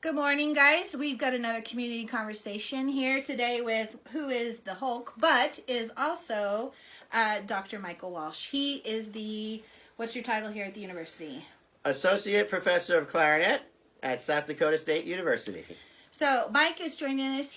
Good morning, guys. We've got another community conversation here today with who is the Hulk, but is also Dr. Micheal Walsh. He is what's your title here at the university? Associate Professor of Clarinet at South Dakota State University. So Mike is joining us.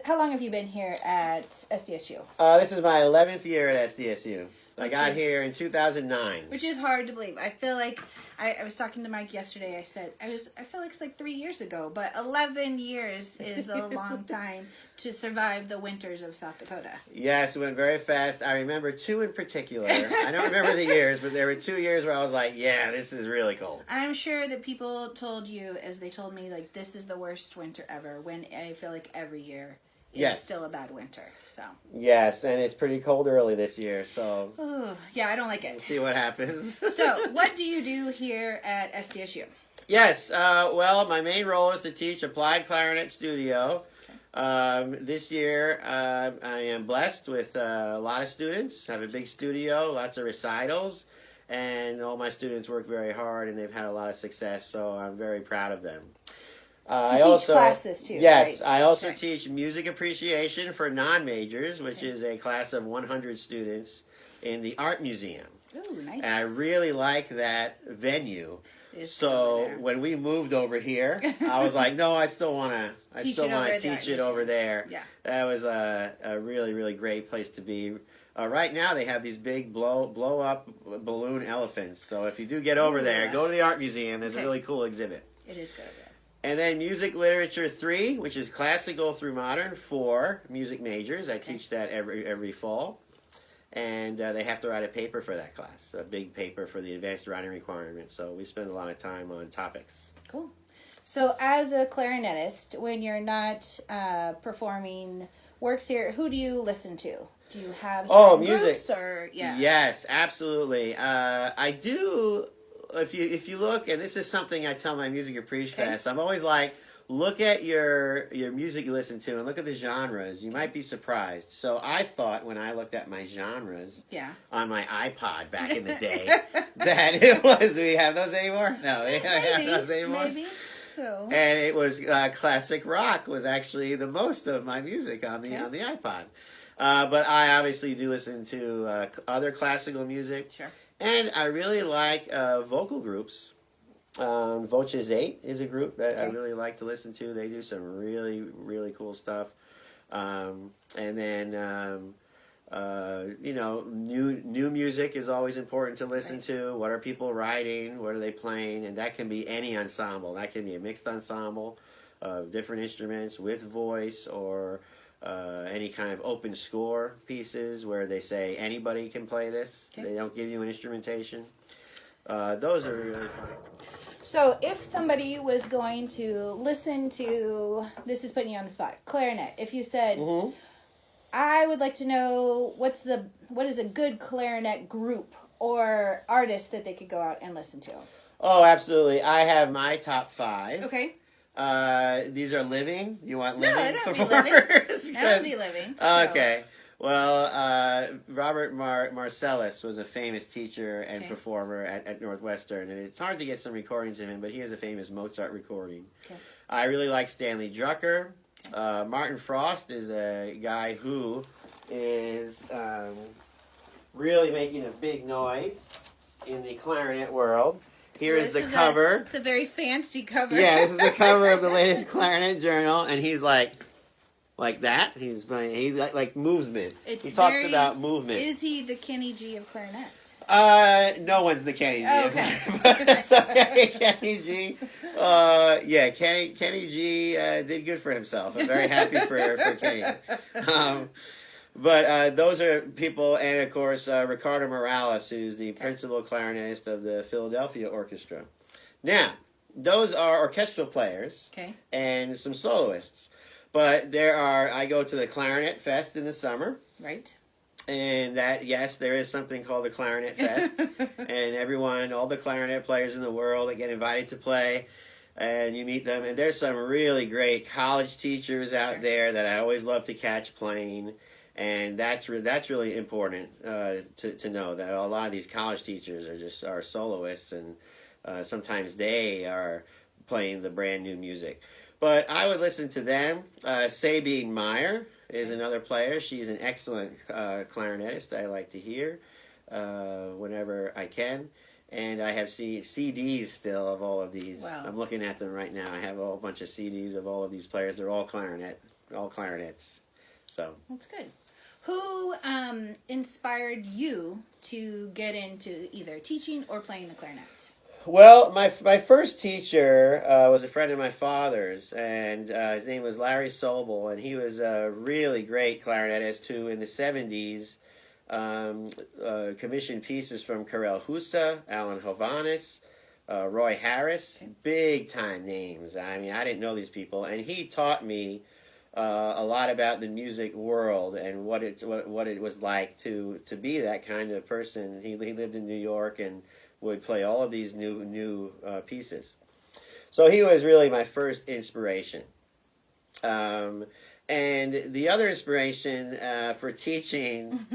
How long have you been here at SDSU? This is my 11th year at SDSU. I got here in 2009. Which is hard to believe. I feel like, I was talking to Mike yesterday, I said, I feel like it's like 3 years ago, but 11 years is a long time to survive the winters of South Dakota. Yes, it went very fast. I remember two in particular. I don't remember the years, but there were 2 years where I was like, yeah, this is really cold. And I'm sure that people told you, as they told me, like, this is the worst winter ever, when I feel like every year is still a bad winter. So yes, and it's pretty cold early this year, so ooh, yeah, I don't like it. We'll see what happens. So what do you do here at SDSU? Yes, well, my main role is to teach applied clarinet studio. Okay. This year I am blessed with a lot of students. I have a big studio, lots of recitals, and all my students work very hard and they've had a lot of success, so I'm very proud of them. You teach classes too, yes, right? I also teach music appreciation for non-majors, which is a class of 100 students in the Art Museum. Oh, nice. And I really like that venue. So when we moved over here, I was like, no, I still want to teach it over there. Yeah. That was a really, really great place to be. Right now they have these big blow up balloon elephants. So if you do get over there, go to the Art Museum. There's a really cool exhibit. It is good. Yeah. And then Music Literature 3, which is classical through modern for music majors. I teach that every fall. And they have to write a paper for that class, a big paper for the advanced writing requirement. So we spend a lot of time on topics. Cool. So as a clarinetist, when you're not performing works here, who do you listen to? Do you have music groups or Yes, absolutely. I do. If you look, and this is something I tell my music appreciation class, I'm always like, look at your music you listen to and look at the genres. You might be surprised. So I thought when I looked at my genres on my iPod back in the day that it was, do we have those anymore? No, we don't have those anymore. Maybe. So. And it was classic rock was actually the most of my music on the iPod. But I obviously do listen to other classical music. Sure. And I really like vocal groups. Voces 8 is a group that I really like to listen to. They do some really, really cool stuff. And then, new music is always important to listen to. What are people writing? What are they playing? And that can be any ensemble. That can be a mixed ensemble of different instruments with voice, or any kind of open score pieces where they say anybody can play this. They don't give you an instrumentation. Those are really fun. So if somebody was going to listen to, this is putting you on the spot, clarinet, if you said, I would like to know what is a good clarinet group or artist that they could go out and listen to? Oh, absolutely. I have my top 5. Okay. These are living? You want living performers? That would be living. Okay. Well, Robert Marcellus was a famous teacher and performer at Northwestern, and it's hard to get some recordings of him, but he has a famous Mozart recording. Okay. I really like Stanley Drucker. Martin Frost is a guy who is really making a big noise in the clarinet world. Here is the cover. It's a very fancy cover. Yeah, this is the cover of the latest Clarinet Journal, and he's like that. He's playing. He like movement. He talks about movement. Is he the Kenny G of clarinet? No one's the Kenny G of clarinet, but it's okay. Kenny G. Kenny G did good for himself. I'm very happy for Kenny. But those are people, and of course Ricardo Morales, who's the principal clarinetist of the Philadelphia Orchestra. Now, those are orchestral players and some soloists. But I go to the Clarinet Fest in the summer. Right. And there is something called the Clarinet Fest. And all the clarinet players in the world, they get invited to play. And you meet them. And there's some really great college teachers out there that I always love to catch playing. And that's really important to know that a lot of these college teachers are soloists. And sometimes they are playing the brand new music. But I would listen to them. Sabine Meyer is another player. She's an excellent clarinetist I like to hear whenever I can. And I have CDs still of all of these. Wow. I'm looking at them right now. I have a whole bunch of CDs of all of these players. They're all clarinets. So that's good. Who inspired you to get into either teaching or playing the clarinet? Well, my first teacher was a friend of my father's, and his name was Larry Sobel, and he was a really great clarinetist who, in the 70s, commissioned pieces from Karel Husa, Alan Hovhaness, Roy Harris, big-time names. I mean, I didn't know these people, and he taught me a lot about the music world and what it was like to be that kind of person. He lived in New York and would play all of these new pieces. So he was really my first inspiration. And the other inspiration for teaching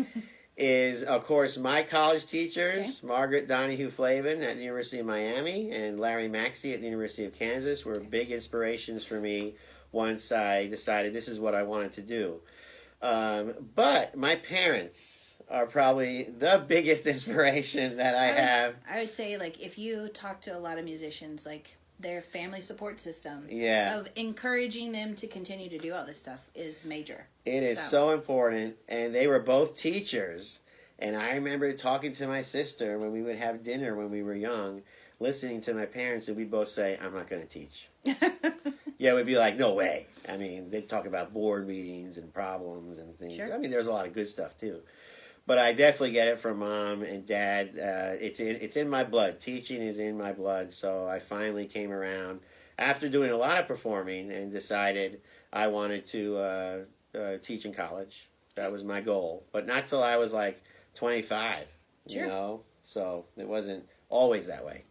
is, of course, my college teachers, Margaret Donahue Flavin at the University of Miami and Larry Maxey at the University of Kansas were big inspirations for me once I decided this is what I wanted to do. But my parents are probably the biggest inspiration that I have. I would say, like, if you talk to a lot of musicians, like, their family support system of encouraging them to continue to do all this stuff is major. It is so important. And they were both teachers. And I remember talking to my sister when we would have dinner when we were young, listening to my parents, and we'd both say, I'm not going to teach. Yeah, we'd be like, no way. I mean, they'd talk about board meetings and problems and things. Sure. I mean, there's a lot of good stuff, too. But I definitely get it from Mom and Dad. It's in my blood. Teaching is in my blood. So I finally came around after doing a lot of performing and decided I wanted to teach in college. That was my goal. But not till I was like 25, you know? So it wasn't always that way.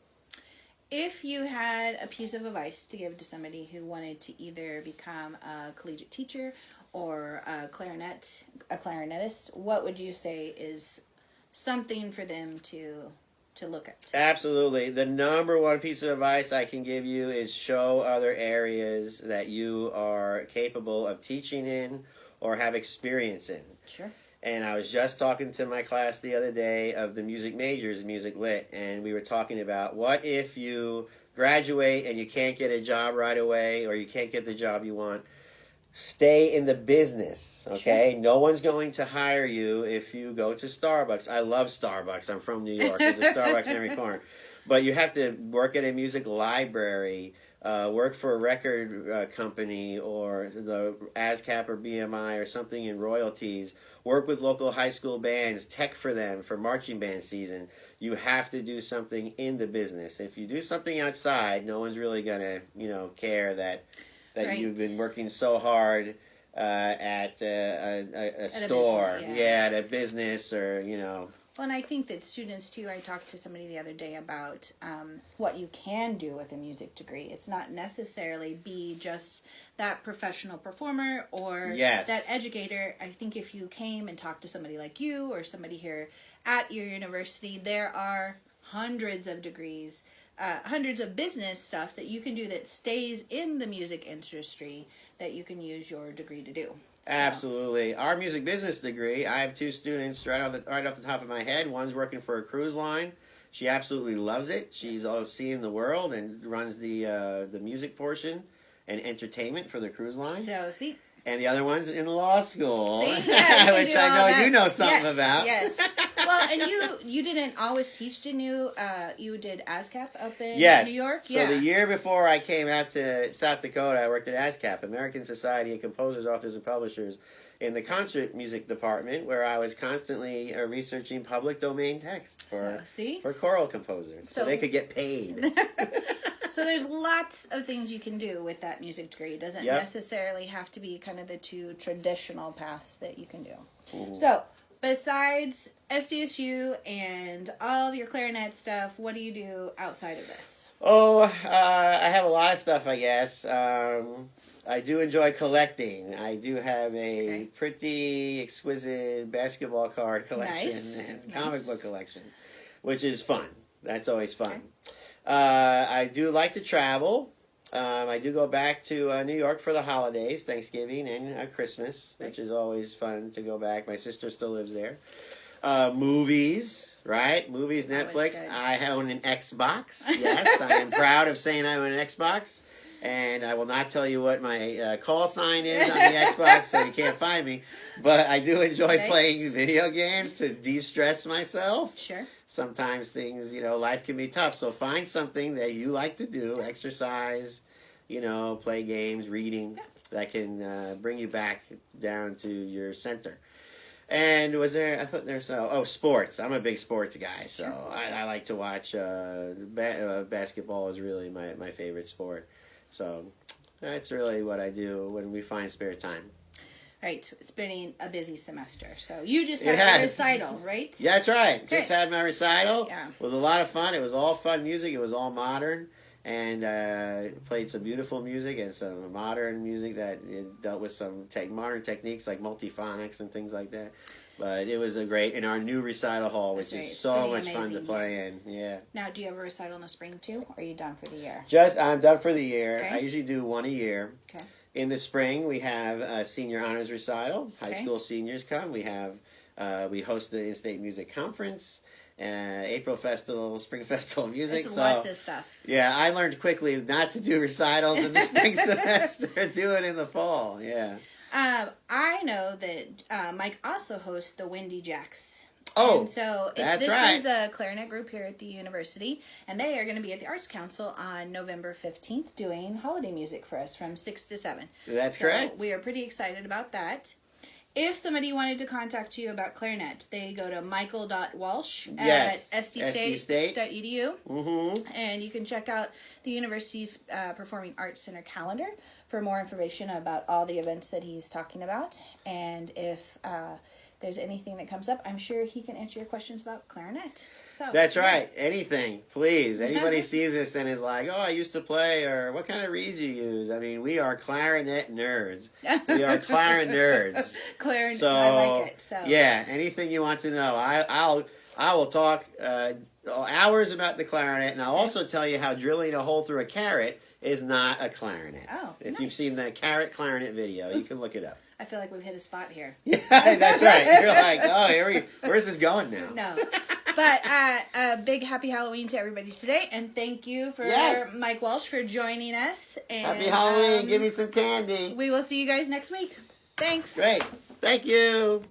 If you had a piece of advice to give to somebody who wanted to either become a collegiate teacher or a clarinetist, what would you say is something for them to look at? Absolutely. The number one piece of advice I can give you is show other areas that you are capable of teaching in or have experience in. Sure. And I was just talking to my class the other day of the music majors, Music Lit, and we were talking about what if you graduate and you can't get a job right away or you can't get the job you want. Stay in the business, okay? Sure. No one's going to hire you if you go to Starbucks. I love Starbucks. I'm from New York. There's a Starbucks in every corner. But you have to work at a music library, work for a record company or the ASCAP or D.M.A or something in royalties, work with local high school bands, tech for them for marching band season. You have to do something in the business. If you do something outside, no one's really going to, care that you've been working so hard at a store, at a business or, Well, and I think that students, too, I talked to somebody the other day about what you can do with a music degree. It's not necessarily be just that professional performer or that educator. I think if you came and talked to somebody like you or somebody here at your university, there are hundreds of degrees, hundreds of business stuff that you can do that stays in the music industry that you can use your degree to do. Absolutely. Our music business degree, I have two students right off the top of my head. One's working for a cruise line. She absolutely loves it. She's all seeing the world and runs the music portion and entertainment for the cruise line. So, see. And the other one's in law school, which I know you know something about. Yes. Well, and you didn't always teach, didn't you? You did ASCAP up in New York? So the year before I came out to South Dakota, I worked at ASCAP, American Society of Composers, Authors, and Publishers, in the concert music department, where I was constantly researching public domain text for choral composers, so they could get paid. So there's lots of things you can do with that music degree. It doesn't necessarily have to be kind of the two traditional paths that you can do. Mm-hmm. So besides SDSU and all of your clarinet stuff, what do you do outside of this? Oh, I have a lot of stuff, I guess. I do enjoy collecting. I do have a pretty exquisite basketball card collection and comic book collection, which is fun. That's always fun. I do like to travel. I do go back to New York for the holidays, Thanksgiving and Christmas, which is always fun to go back. My sister still lives there. Movies, right? Movies, Netflix. I own an Xbox. Yes, I am proud of saying I own an Xbox. And I will not tell you what my call sign is on the Xbox, so you can't find me. But I do enjoy playing video games to de-stress myself. Sure. Sometimes things, life can be tough. So find something that you like to do, exercise, play games, reading, that can bring you back down to your center. And sports. I'm a big sports guy, so I like to watch, basketball is really my favorite sport. So that's really what I do when we find spare time. Right, it's been a busy semester. So you just had a recital, right? Yeah, that's right. Okay. Just had my recital. Yeah. It was a lot of fun. It was all fun music. It was all modern. And played some beautiful music and some modern music that dealt with some modern techniques like multiphonics and things like that. But it was in our new recital hall, which is so much fun to play in. Yeah. Now, do you have a recital in the spring too, or are you done for the year? I'm done for the year. Okay. I usually do one a year. Okay. In the spring, we have a senior honors recital. High school seniors come. We host the in-state music conference. April Festival, Spring Festival of Music. It's lots of stuff. Yeah, I learned quickly not to do recitals in the spring semester. Do it in the fall. Yeah. I know that Mike also hosts the Windy Jacks. Oh, and so this is a clarinet group here at the university, and they are going to be at the Arts Council on November 15th doing holiday music for us from 6 to 7. That's correct. We are pretty excited about that. If somebody wanted to contact you about clarinet, they go to michael.walsh at sdstate.edu. Mm-hmm. And you can check out the university's Performing Arts Center calendar for more information about all the events that he's talking about. And if there's anything that comes up, I'm sure he can answer your questions about clarinet. So that's right. Anything, please. Anybody sees this and is like, "Oh, I used to play," or "What kind of reeds you use?" I mean, we are clarinet nerds. We are clarinet nerds. Clarinet, so, I like it. So yeah, anything you want to know, I will talk hours about the clarinet, and I'll also tell you how drilling a hole through a carrot is not a clarinet. Oh, if you've seen the carrot clarinet video, you can look it up. I feel like we've hit a spot here. Yeah, that's right. You're like, oh, where's this going now? No. But a big happy Halloween to everybody today, and thank you for Mike Walsh for joining us. And, happy Halloween. Give me some candy. We will see you guys next week. Thanks. Great. Thank you.